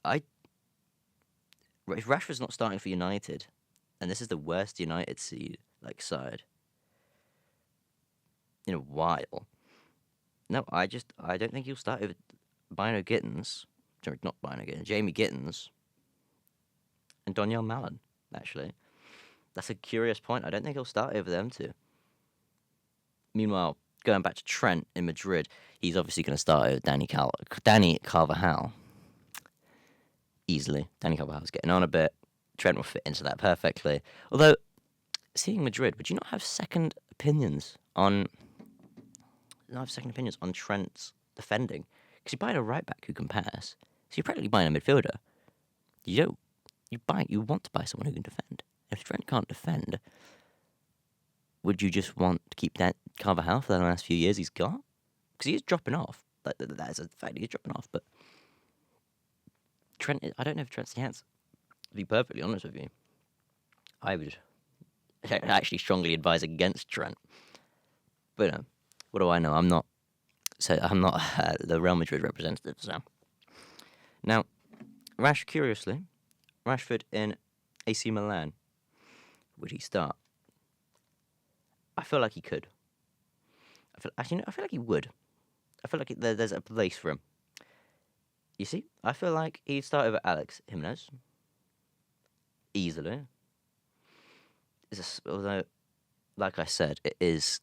I if Rashford's not starting for United, and this is the worst United side in a while. No, I don't think he'll start over Bino Gittins. Sorry, not Bino Gittins. Jamie Gittins and Daniel Mallon. Actually, that's a curious point. I don't think he'll start over them two. Meanwhile, going back to Trent in Madrid, he's obviously going to start over Danny Carvajal. Easily. Danny Carvajal's getting on a bit. Trent will fit into that perfectly. Although, seeing Madrid, would you not have second opinions on Trent's defending? Because you're buying a right back who can pass. So you're practically buying a midfielder. You want to buy someone who can defend. If Trent can't defend, would you just want to keep that Carvajal for the last few years he's got? Because he is dropping off. That is a fact. He's dropping off. But Trent, I don't know if Trent's the answer. To be perfectly honest with you, I would actually strongly advise against Trent. But what do I know? I'm not the Real Madrid representative. So now, curiously, Rashford in AC Milan. Would he start? I feel like he could. I feel like he would. I feel like there's a place for him. You see, I feel like he'd start over Alex Jimenez easily. Although, like I said, it is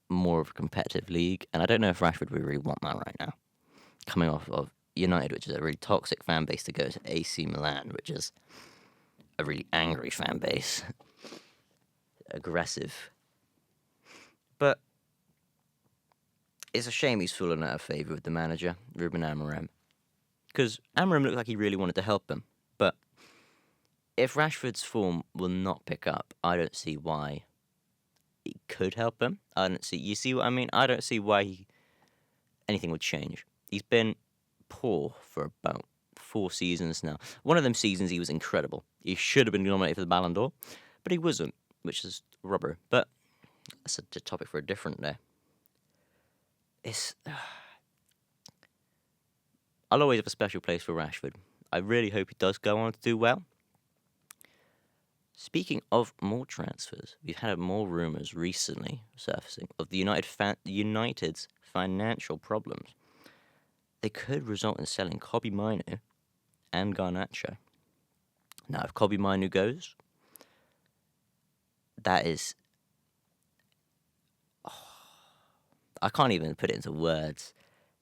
more of a competitive league, and I don't know if Rashford would really want that right now. Coming off of United, which is a really toxic fan base, to go to AC Milan, which is a really angry fan base. Aggressive. But it's a shame he's fallen out of favour with the manager, Ruben Amorim. Because Amorim looked like he really wanted to help him. But if Rashford's form will not pick up, I don't see why it could help him. You see what I mean? I don't see why anything would change. He's been poor for about 4 seasons now. One of them seasons he was incredible. He should have been nominated for the Ballon d'Or, but he wasn't, which is rubber. But that's a topic for a different day. I'll always have a special place for Rashford. I really hope he does go on to do well. Speaking of more transfers, we've had more rumours recently surfacing of the United's financial problems. They could result in selling Kobbie Mainoo and Garnacho. Now, if Kobbie Mainoo goes, that is... I can't even put it into words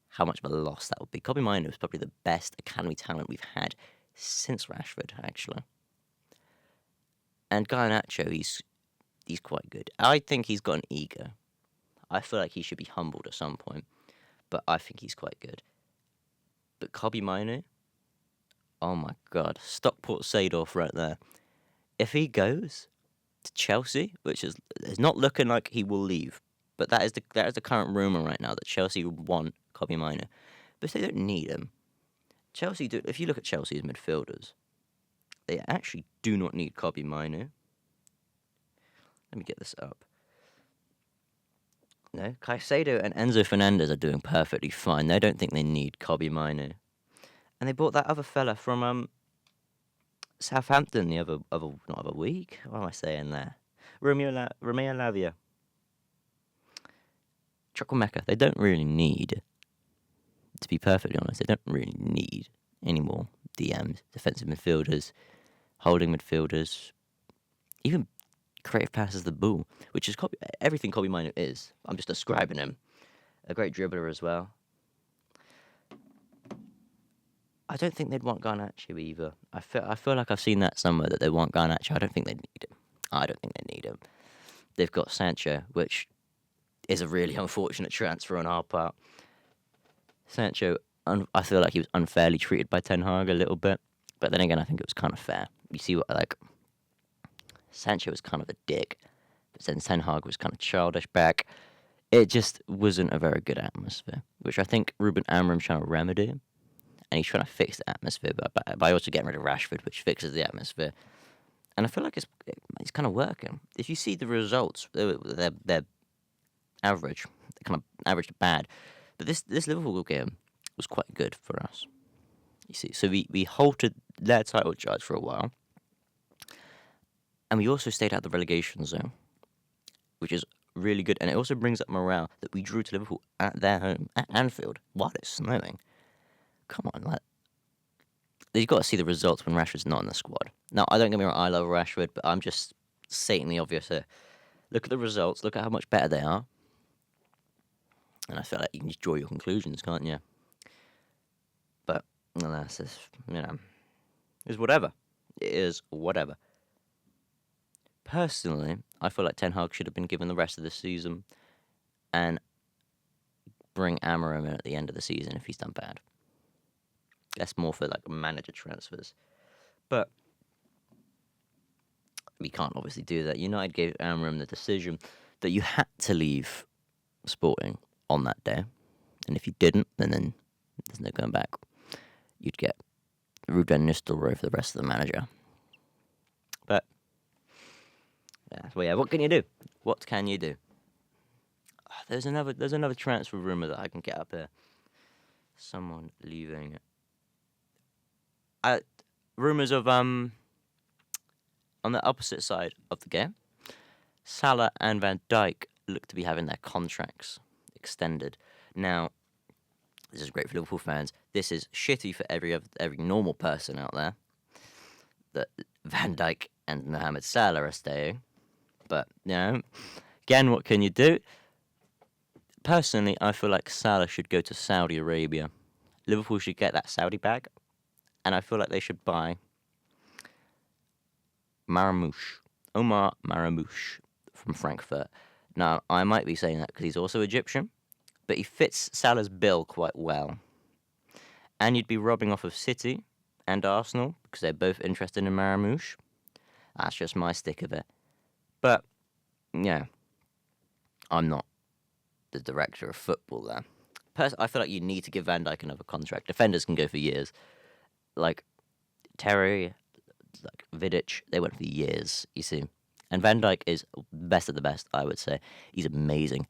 how much of a loss that would be. Kobbie Mainoo is probably the best academy talent we've had since Rashford, actually. And Garnacho, he's quite good. I think he's got an ego. I feel like he should be humbled at some point, but I think he's quite good. But Kobbie Mainoo, oh my God, Stockport Seedorf right there. If he goes to Chelsea, which is not looking like he will leave, but that is the current rumour right now that Chelsea would want Kobbie Mainoo, but they don't need him. Chelsea do. If you look at Chelsea's midfielders, they actually do not need Kobbie Mainoo. Let me get this up. No, Caicedo and Enzo Fernandez are doing perfectly fine. They don't think they need Kobbie Mainoo. And they bought that other fella from Southampton the other week. What am I saying there? Romeo Lavia. Chukwuemeka. They don't really need, to be perfectly honest, they don't really need any more DMs, defensive midfielders, holding midfielders, even creative passes the ball, which is everything Kobbie Mainoo is. I'm just describing him. A great dribbler as well. I don't think they'd want Garnacho either. I feel like I've seen that somewhere that they want Garnacho. I don't think they need him. I don't think they need him. They've got Sancho, which is a really unfortunate transfer on our part. Sancho, I feel like he was unfairly treated by Ten Hag a little bit, but then again, I think it was kind of fair. You see Sancho was kind of a dick, but then Ten Hag was kind of childish back. It just wasn't a very good atmosphere, which I think Ruben Amorim's trying to remedy, and he's trying to fix the atmosphere by also getting rid of Rashford, which fixes the atmosphere. And I feel like it's kind of working. If you see the results, they're average. They're kind of average to bad. But this Liverpool game was quite good for us. You see, so we halted their title charge for a while, and we also stayed out of the relegation zone, which is really good. And it also brings up morale that we drew to Liverpool at their home, at Anfield, while it's snowing. Come on, like, you've got to see the results when Rashford's not in the squad. Now, I don't get me wrong, I love Rashford, but I'm just stating the obvious here. Look at the results, look at how much better they are, and I feel like you can just draw your conclusions, can't you? But, alas, it's whatever. It is whatever. Personally, I feel like Ten Hag should have been given the rest of the season and bring Amorim in at the end of the season if he's done bad. That's more for like manager transfers. But we can't obviously do that. United gave Amorim the decision that you had to leave Sporting on that day. And if you didn't, then there's no going back. You'd get Ruben Nistelrooy for the rest of the manager. But yeah, what can you do? What can you do? There's another transfer rumor that I can get up here. Someone leaving. Rumors of on the opposite side of the game, Salah and Van Dijk look to be having their contracts extended. Now, this is great for Liverpool fans. This is shitty for every normal person out there that Van Dijk and Mohamed Salah are staying. But, again, what can you do? Personally, I feel like Salah should go to Saudi Arabia. Liverpool should get that Saudi bag. And I feel like they should buy Omar Marmoush from Frankfurt. Now, I might be saying that because he's also Egyptian, but he fits Salah's bill quite well. And you'd be robbing off of City and Arsenal because they're both interested in Marmoush. That's just my stick of it. But, yeah, I'm not the director of football there. I feel like you need to give Van Dijk another contract. Defenders can go for years. Like Terry, like Vidic, they went for years, you see. And Van Dijk is best of the best, I would say. He's amazing.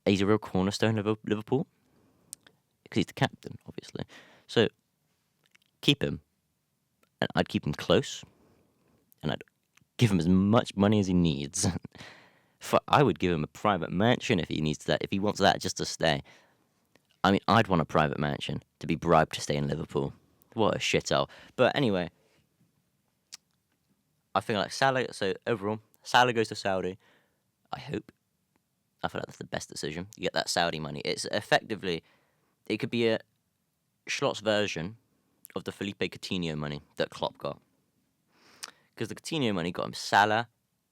He's a real cornerstone of Liverpool. Because he's the captain, obviously. So, keep him. And I'd keep him close. And I'd give him as much money as he needs. I would give him a private mansion if he needs that. If he wants that just to stay. I mean, I'd want a private mansion to be bribed to stay in Liverpool. What a shithole. But anyway, I feel like Salah, so overall, Salah goes to Saudi. I hope. I feel like that's the best decision. You get that Saudi money. It's effectively, it could be a Schlott's version of the Felipe Coutinho money that Klopp got. Because the Coutinho money got him Salah,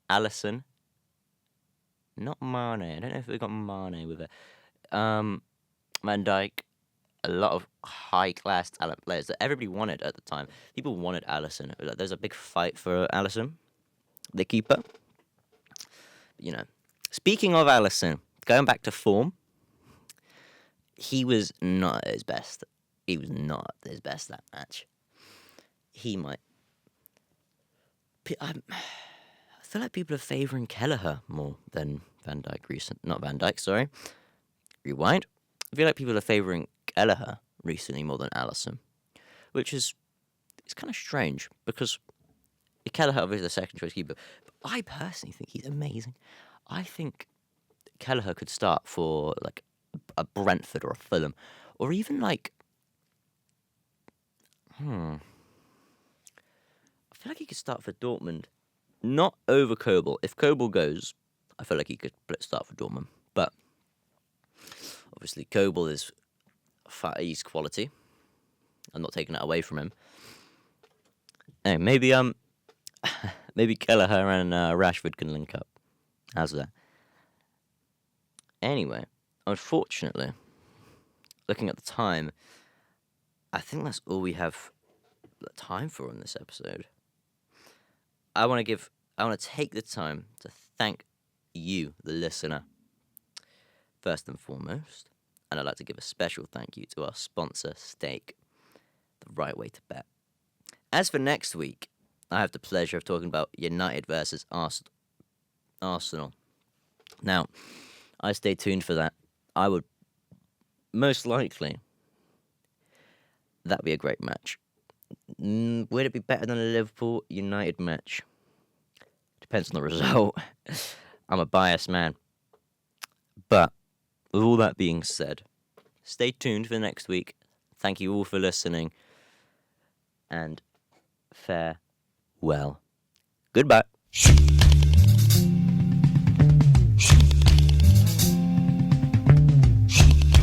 Alisson, not Mane. I don't know if we got Mane with it. Van Dijk. A lot of high-class talent players that everybody wanted at the time. People wanted Alisson. There's a big fight for Alisson, the keeper. Speaking of Alisson, going back to form, he was not at his best. He was not at his best that match. He might... I feel like people are favouring Kelleher more than Van Dijk Not Van Dijk, sorry. Rewind. I feel like people are favouring Kelleher recently more than Alisson, which is kind of strange because Kelleher is the second choice keeper. But I personally think he's amazing. I think Kelleher could start for like a Brentford or a Fulham, or even like I feel like he could start for Dortmund, not over Kobel. If Kobel goes, I feel like he could start for Dortmund, but obviously Kobel is Far East quality. I'm not taking that away from him. Hey, maybe maybe Kelleher and Rashford can link up. How's that? Anyway, unfortunately, looking at the time, I think that's all we have time for in this episode. I want to take the time to thank you, the listener, first and foremost. And I'd like to give a special thank you to our sponsor, Stake, the right way to bet. As for next week, I have the pleasure of talking about United versus Arsenal. Now, I stay tuned for that. I would most likely That'd be a great match. Would it be better than a Liverpool United match? Depends on the result. I'm a biased man. But with all that being said, stay tuned for next week. Thank you all for listening. And farewell. Goodbye.